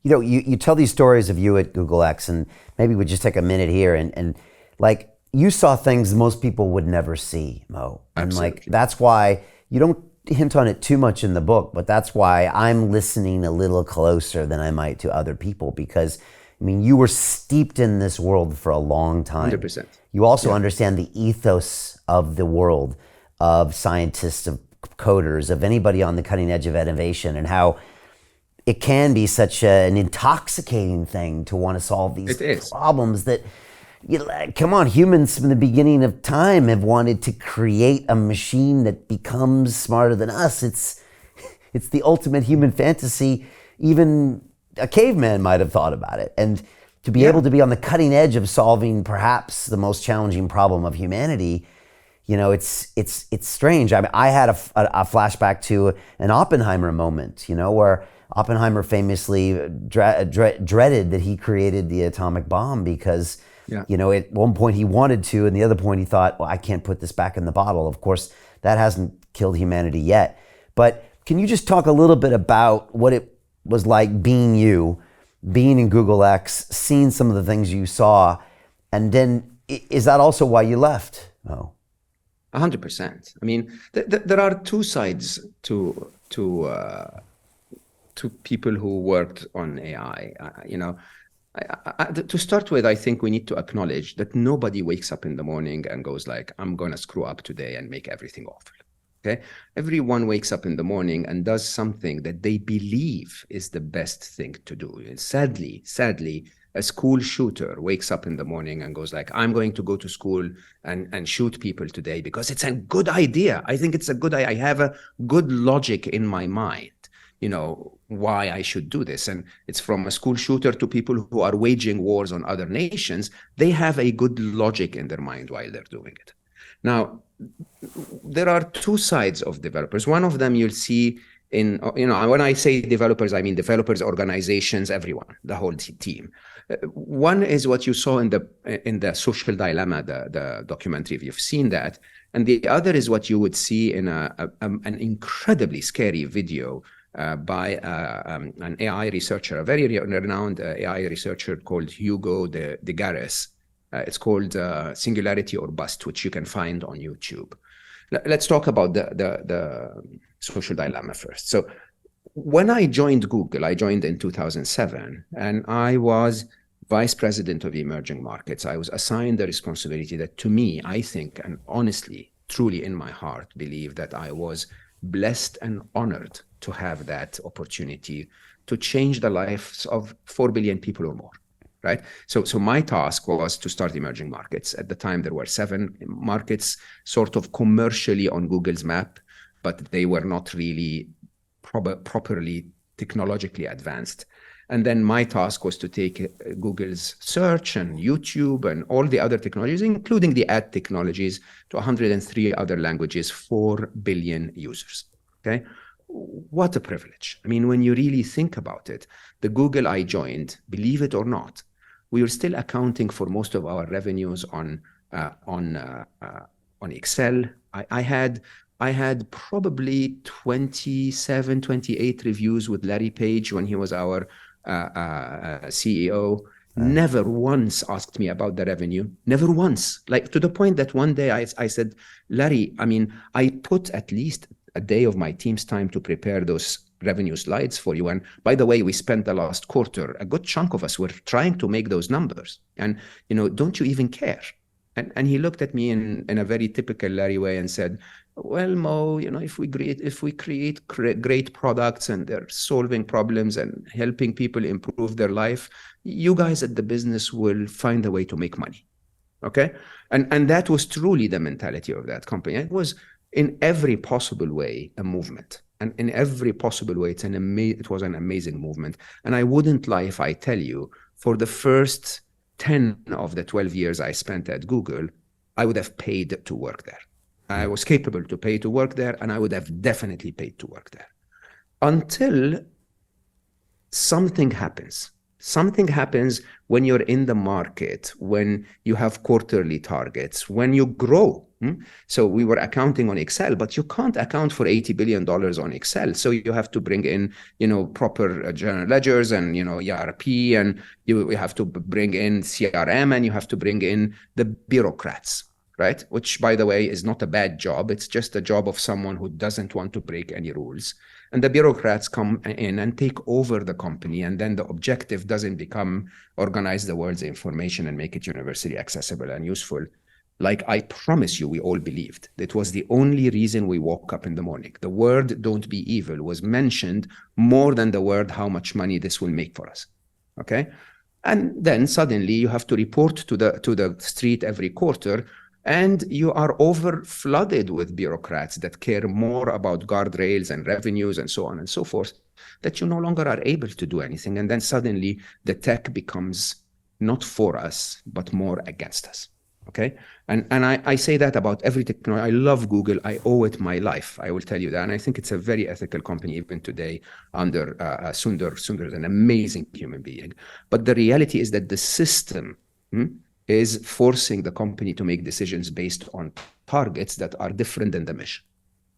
You tell these stories of you at Google X, and maybe we just take a minute here and like you saw things most people would never see, Mo. And like Absolutely. that's why you don't hint on it too much in the book, but that's why I'm listening a little closer than I might to other people because I mean, you were steeped in this world for a long time. 100%. You also Yeah. understand the ethos of the world, of scientists, of coders, of anybody on the cutting edge of innovation, and how it can be such an intoxicating thing to want to solve these It is. problems that come on, humans from the beginning of time have wanted to create a machine that becomes smarter than us. It's the ultimate human fantasy. Even a caveman might have thought about it. And to be able Yeah. to be on the cutting edge of solving perhaps the most challenging problem of humanity, it's strange. I mean, I had a flashback to an Oppenheimer moment, where Oppenheimer famously dreaded that he created the atomic bomb because, Yeah. at one point he wanted to, and the other point he thought, well, I can't put this back in the bottle. Of course, that hasn't killed humanity yet. But can you just talk a little bit about what it was like being in Google X, seeing some of the things you saw, and then is that also why you left? Oh. 100%. I mean, there are two sides to people who worked on AI. To start with, I think we need to acknowledge that nobody wakes up in the morning and goes like, I'm going to screw up today and make everything awful. Okay. Everyone wakes up in the morning and does something that they believe is the best thing to do. And sadly, a school shooter wakes up in the morning and goes like, I'm going to go to school and shoot people today because it's a good idea. I think it's a good idea. I have a good logic in my mind, why I should do this. And it's from a school shooter to people who are waging wars on other nations. They have a good logic in their mind while they're doing it. Now, there are two sides of developers. One of them you'll see in, when I say developers, I mean developers, organizations, everyone, the whole team. One is what you saw in the Social Dilemma, the documentary, if you've seen that. And the other is what you would see in an incredibly scary video by an AI researcher, a very renowned AI researcher called Hugo de Garis. It's called Singularity or Bust, which you can find on YouTube. Let's talk about the Social Dilemma first. So when I joined Google, I joined in 2007, and I was vice president of emerging markets. I was assigned the responsibility that, to me, I think, and honestly, truly in my heart, believe that I was blessed and honored to have that opportunity to change the lives of 4 billion people or more. Right. So my task was to start emerging markets. At the time, there were 7 markets sort of commercially on Google's map, but they were not really properly technologically advanced. And then my task was to take Google's search and YouTube and all the other technologies, including the ad technologies, to 103 other languages, 4 billion users. Okay. What a privilege. I mean, when you really think about it, the Google I joined, believe it or not, we were still accounting for most of our revenues on Excel. I had probably 27, 28 reviews with Larry Page when he was our CEO. Never once asked me about the revenue. Never once. Like, to the point that one day I said, Larry, I mean, I put at least a day of my team's time to prepare those revenue slides for you. And by the way, we spent the last quarter, a good chunk of us were trying to make those numbers. And, don't you even care? And he looked at me in a very typical Larry way and said, well, Mo, if we create great products and they're solving problems and helping people improve their life, you guys at the business will find a way to make money. Okay. And that was truly the mentality of that company. It was in every possible way a movement. And in every possible way, it was an amazing movement. And I wouldn't lie if I tell you, for the first 10 of the 12 years I spent at Google, I would have paid to work there. I was capable to pay to work there, and I would have definitely paid to work there. Until something happens. Something happens when you're in the market, when you have quarterly targets, when you grow. So we were accounting on Excel, but you can't account for $80 billion on Excel. So you have to bring in, proper general ledgers and, ERP, and you have to bring in CRM, and you have to bring in the bureaucrats, right? Which, by the way, is not a bad job. It's just a job of someone who doesn't want to break any rules. And the bureaucrats come in and take over the company. And then the objective doesn't become organize the world's information and make it universally accessible and useful. Like I promise you, we all believed. It was the only reason we woke up in the morning. The word "don't be evil" was mentioned more than the word "how much money this will make for us." Okay? And then suddenly you have to report to the street every quarter, and you are over flooded with bureaucrats that care more about guardrails and revenues and so on and so forth, that you no longer are able to do anything. And then suddenly the tech becomes not for us, but more against us. Okay. And I say that about every technology. I love Google. I owe it my life. I will tell you that. And I think it's a very ethical company even today under Sundar. Sundar is an amazing human being. But the reality is that the system is forcing the company to make decisions based on targets that are different than the mission,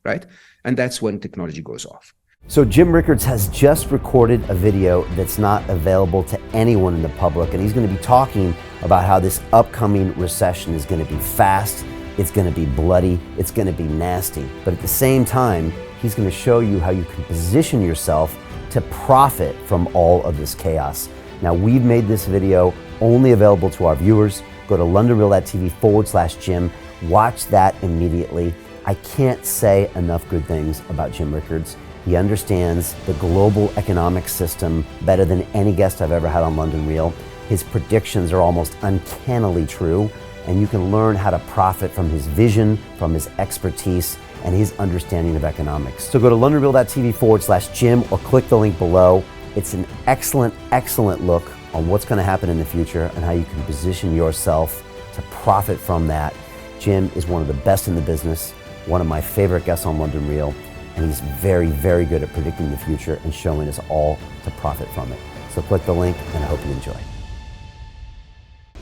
right? And that's when technology goes off. So Jim Rickards has just recorded a video that's not available to anyone in the public, and he's going to be talking about how this upcoming recession is going to be fast, it's going to be bloody, it's going to be nasty. But at the same time, he's going to show you how you can position yourself to profit from all of this chaos. Now, we've made this video only available to our viewers. Go to londonreal.tv/Jim. Watch that immediately. I can't say enough good things about Jim Rickards. He understands the global economic system better than any guest I've ever had on London Real. His predictions are almost uncannily true, and you can learn how to profit from his vision, from his expertise, and his understanding of economics. So go to londonreal.tv/Jim or click the link below. It's an excellent, excellent look on what's going to happen in the future and how you can position yourself to profit from that. Jim is one of the best in the business, one of my favorite guests on London Real, and he's very, very good at predicting the future and showing us all to profit from it. So click the link, and I hope you enjoy.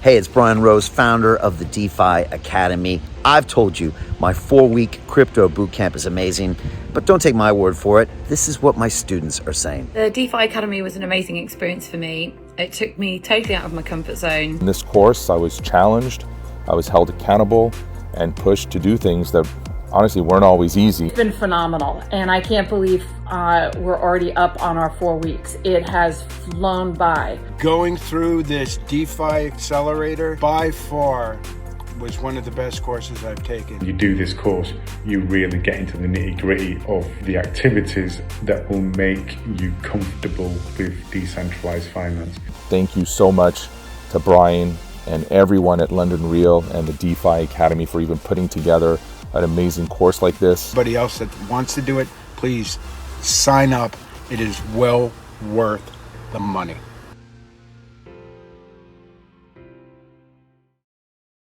Hey, it's Brian Rose, founder of the DeFi Academy. I've told you my 4-week crypto bootcamp is amazing, but don't take my word for it. This is what my students are saying. The DeFi Academy was an amazing experience for me. It took me totally out of my comfort zone. In this course, I was challenged, I was held accountable, and pushed to do things that honestly weren't always easy. It's been phenomenal, and I can't believe we're already up on our 4 weeks. It has flown by. Going through this DeFi accelerator by far was one of the best courses I've taken. You do this course, you really get into the nitty-gritty of the activities that will make you comfortable with decentralized finance. Thank you so much to Brian and everyone at London Real and the DeFi Academy for even putting together an amazing course like this. Anybody else that wants to do it, please sign up. It is well worth the money.